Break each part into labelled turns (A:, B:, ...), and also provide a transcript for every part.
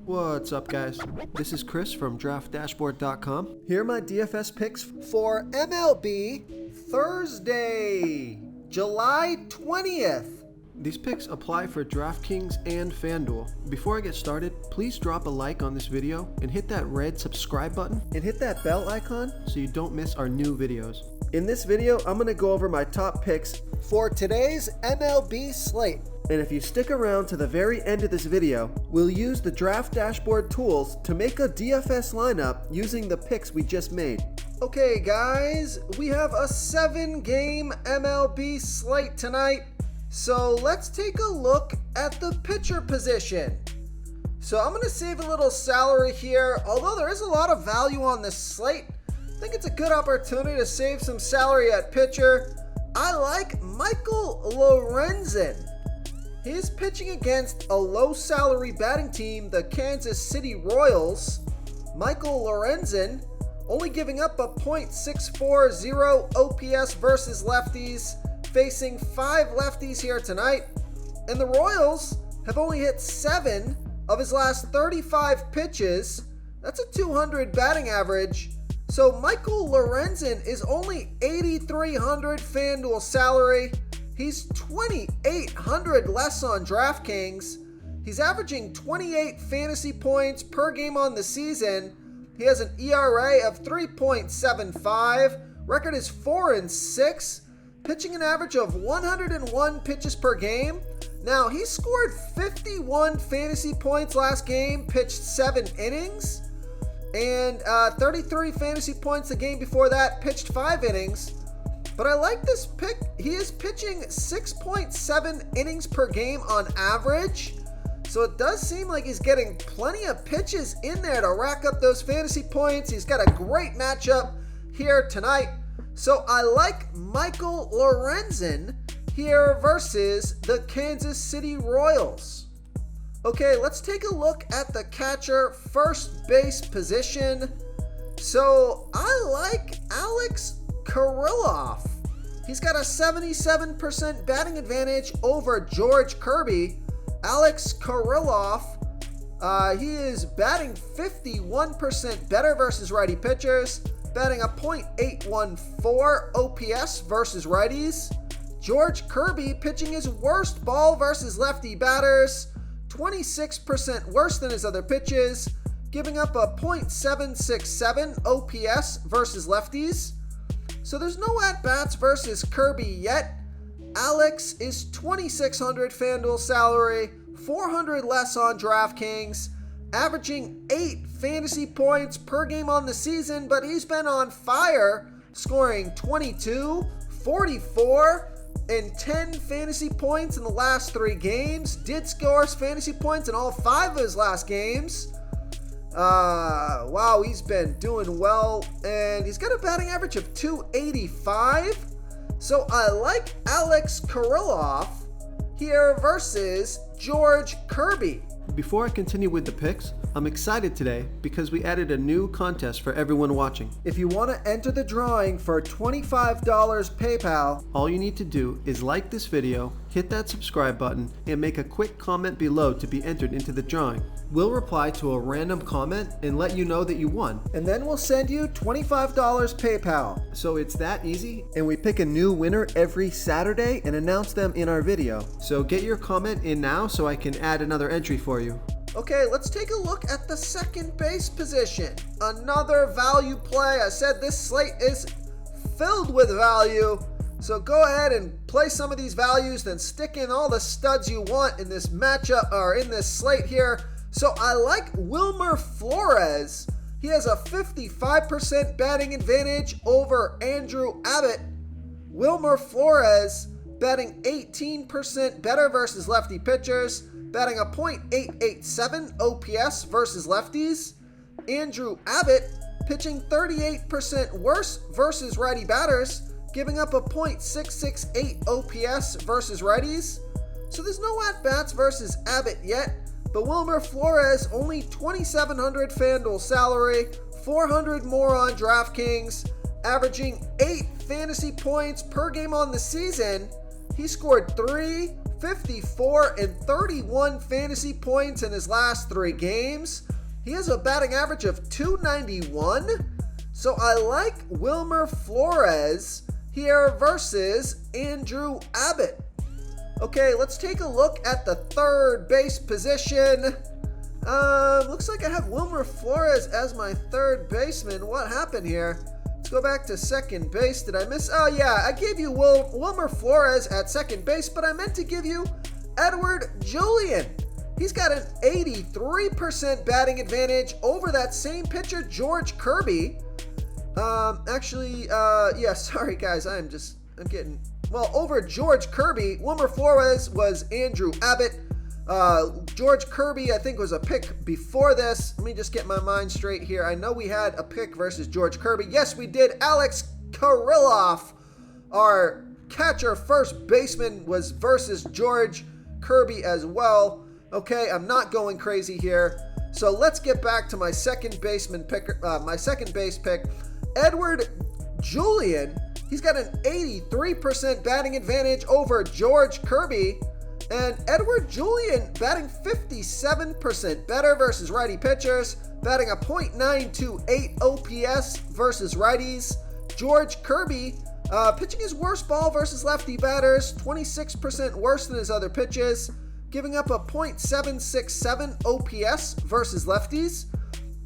A: What's up, guys? This is Chris from DraftDashboard.com. Here are my DFS picks for MLB Thursday, July 20th. These picks apply for DraftKings and FanDuel. Before I get started, please drop a like on this video and hit that red subscribe button and hit that bell icon so you don't miss our new videos. In this video, I'm going to go over my top picks for today's MLB slate. And if you stick around to the very end of this video, we'll use the Draft Dashboard tools to make a DFS lineup using the picks we just made. Okay guys, we have a 7-game MLB slate tonight. So let's take a look at the pitcher position. So I'm going to save a little salary here. Although there is a lot of value on this slate, I think it's a good opportunity to save some salary at pitcher. I like Michael Lorenzen. He's pitching against a low salary batting team, the Kansas City Royals. Michael Lorenzen only giving up a .640 OPS versus lefties, facing 5 lefties here tonight. And the Royals have only hit 7 of his last 35 pitches. That's a .200 batting average. So Michael Lorenzen is only $8,300 FanDuel salary. He's $2,800 less on DraftKings. He's averaging 28 fantasy points per game on the season. He has an ERA of 3.75. Record is 4-6. Pitching an average of 101 pitches per game. Now, he scored 51 fantasy points last game, pitched 7 innings. And 33 fantasy points the game before that, pitched 5 innings. But I like this pick. He is pitching 6.7 innings per game on average. So it does seem like he's getting plenty of pitches in there to rack up those fantasy points. He's got a great matchup here tonight. So I like Michael Lorenzen here versus the Kansas City Royals. Okay, let's take a look at the catcher first base position. So I like Alex Kirilloff. He's got a 77% batting advantage over George Kirby. Alex Kirilloff, he is batting 51% better versus righty pitchers, batting a .814 OPS versus righties. George Kirby pitching his worst ball versus lefty batters, 26% worse than his other pitches, giving up a .767 OPS versus lefties. So there's no at-bats versus Kirby yet. Alex is $2,600 FanDuel salary, $400 less on DraftKings, averaging 8 fantasy points per game on the season, but he's been on fire, scoring 22, 44, and 10 fantasy points in the last 3 games. Did score fantasy points in all 5 of his last games. Wow, he's been doing well, and he's got a batting average of .285. So I like Alex Kirilloff here versus George Kirby. Before I continue with the picks, I'm excited today because we added a new contest for everyone watching. If you want to enter the drawing for $25 PayPal, all you need to do is like this video, hit that subscribe button, and make a quick comment below to be entered into the drawing. We'll reply to a random comment and let you know that you won. And then we'll send you $25 PayPal. So it's that easy, and we pick a new winner every Saturday and announce them in our video. So get your comment in now so I can add another entry for you. Okay, let's take a look at the second base position. Another value play. I said this slate is filled with value. So go ahead and play some of these values, then stick in all the studs you want in this matchup or in this slate here. So I like Wilmer Flores. He has a 55% batting advantage over Andrew Abbott. Wilmer Flores batting 18% better versus lefty pitchers, batting a .887 OPS versus lefties. Andrew Abbott pitching 38% worse versus righty batters, giving up a .668 OPS versus righties. So there's no at-bats versus Abbott yet, but Wilmer Flores only $2,700 FanDuel salary, $400 more on DraftKings, averaging 8 fantasy points per game on the season. He scored 3, 54, and 31 fantasy points in his last 3 games. He has a batting average of .291. So I like Wilmer Flores here versus Andrew Abbott. Okay, let's take a look at the third base position. Looks like I have Wilmer Flores as my third baseman. What happened here? Let's go back to second base. Did I miss? Oh yeah, I gave you Wilmer Flores at second base, but I meant to give you Edward Julian. He's got an 83% batting advantage over that same pitcher, George Kirby. Sorry guys, over George Kirby. Wilmer Flores was Andrew Abbott. George Kirby, I think, was a pick before this. Let me just get my mind straight here. I know we had a pick versus George Kirby. Yes, we did. Alex Kirilloff, our catcher first baseman, was versus George Kirby as well. Okay, I'm not going crazy here. So let's get back to my second base pick, Edward Julian. He's got an 83% batting advantage over George Kirby. And Edward Julian batting 57% better versus righty pitchers, batting a .928 OPS versus righties. George Kirby pitching his worst ball versus lefty batters, 26% worse than his other pitches, giving up a .767 OPS versus lefties.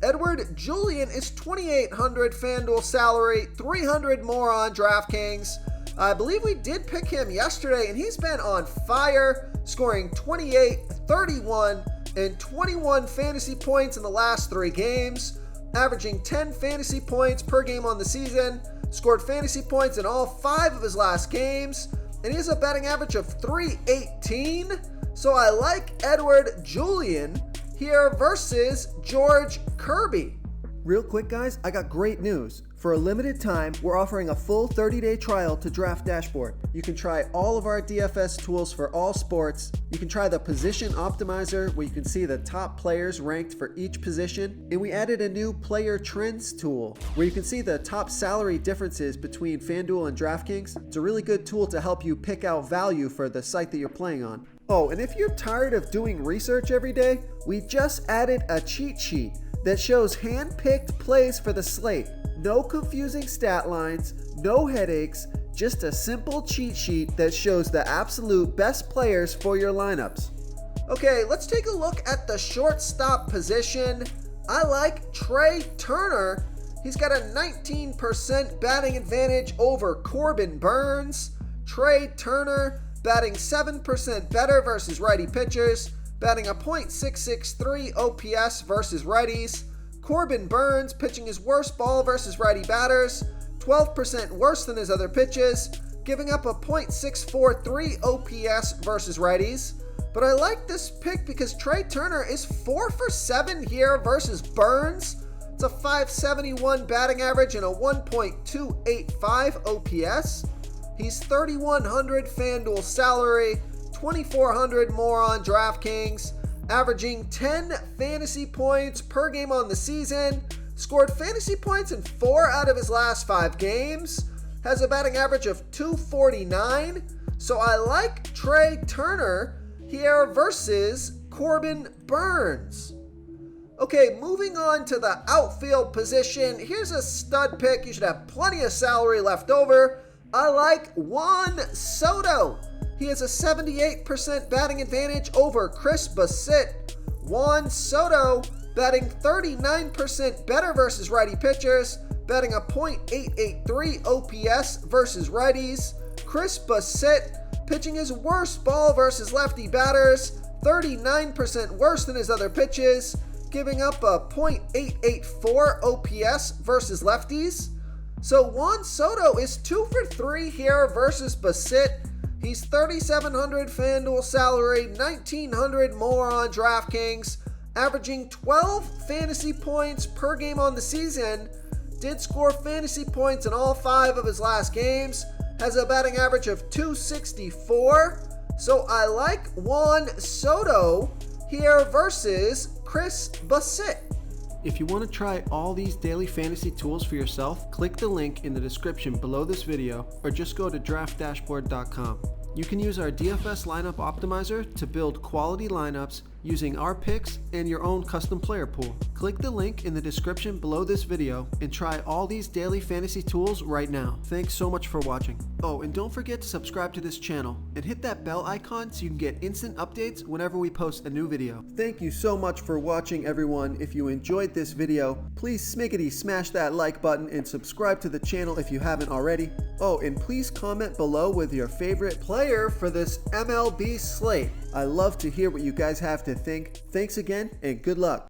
A: Edward Julian is $2,800 FanDuel salary, $300 more on DraftKings. I believe we did pick him yesterday, and he's been on fire, scoring 28, 31, and 21 fantasy points in the last 3 games, averaging 10 fantasy points per game on the season, scored fantasy points in all 5 of his last games, and he has a batting average of .318. So I like Edward Julian here versus George Kirby. Real quick, guys, I got great news. For a limited time, we're offering a full 30-day trial to Draft Dashboard. You can try all of our DFS tools for all sports. You can try the Position Optimizer, where you can see the top players ranked for each position. And we added a new Player Trends tool, where you can see the top salary differences between FanDuel and DraftKings. It's a really good tool to help you pick out value for the site that you're playing on. Oh, and if you're tired of doing research every day, we just added a cheat sheet that shows hand-picked plays for the slate. No confusing stat lines, no headaches, just a simple cheat sheet that shows the absolute best players for your lineups. Okay, let's take a look at the shortstop position. I like Trey Turner. He's got a 19% batting advantage over Corbin Burns. Trey Turner batting 7% better versus righty pitchers, batting a .663 OPS versus righties. Corbin Burns pitching his worst ball versus righty batters, 12% worse than his other pitches, giving up a .643 OPS versus righties. But I like this pick because Trey Turner is 4 for 7 here versus Burns. It's a .571 batting average and a 1.285 OPS. He's $3,100 FanDuel salary, $2,400 more on DraftKings, averaging 10 fantasy points per game on the season, scored fantasy points in 4 out of his last 5 games, has a batting average of .249. So I like Trey Turner here versus Corbin Burns. Okay, moving on to the outfield position. Here's a stud pick. You should have plenty of salary left over. I like Juan Soto. He has a 78% batting advantage over Chris Bassitt. Juan Soto batting 39% better versus righty pitchers, batting a .883 OPS versus righties. Chris Bassitt pitching his worst ball versus lefty batters, 39% worse than his other pitches, giving up a .884 OPS versus lefties. So Juan Soto is 2 for 3 here versus Bassitt. He's $3,700 FanDuel salary, $1,900 more on DraftKings, averaging 12 fantasy points per game on the season. Did score fantasy points in all 5 of his last games. Has a batting average of .264. So I like Juan Soto here versus Chris Bassitt. If you want to try all these daily fantasy tools for yourself, click the link in the description below this video or just go to draftdashboard.com. You can use our DFS lineup optimizer to build quality lineups using our picks and your own custom player pool. Click the link in the description below this video and try all these daily fantasy tools right now. Thanks so much for watching. Oh, and don't forget to subscribe to this channel and hit that bell icon so you can get instant updates whenever we post a new video. Thank you so much for watching, everyone. If you enjoyed this video, please smiggity smash that like button and subscribe to the channel if you haven't already. Oh, and please comment below with your favorite player for this MLB slate. I love to hear what you guys have to think. Thanks again and good luck.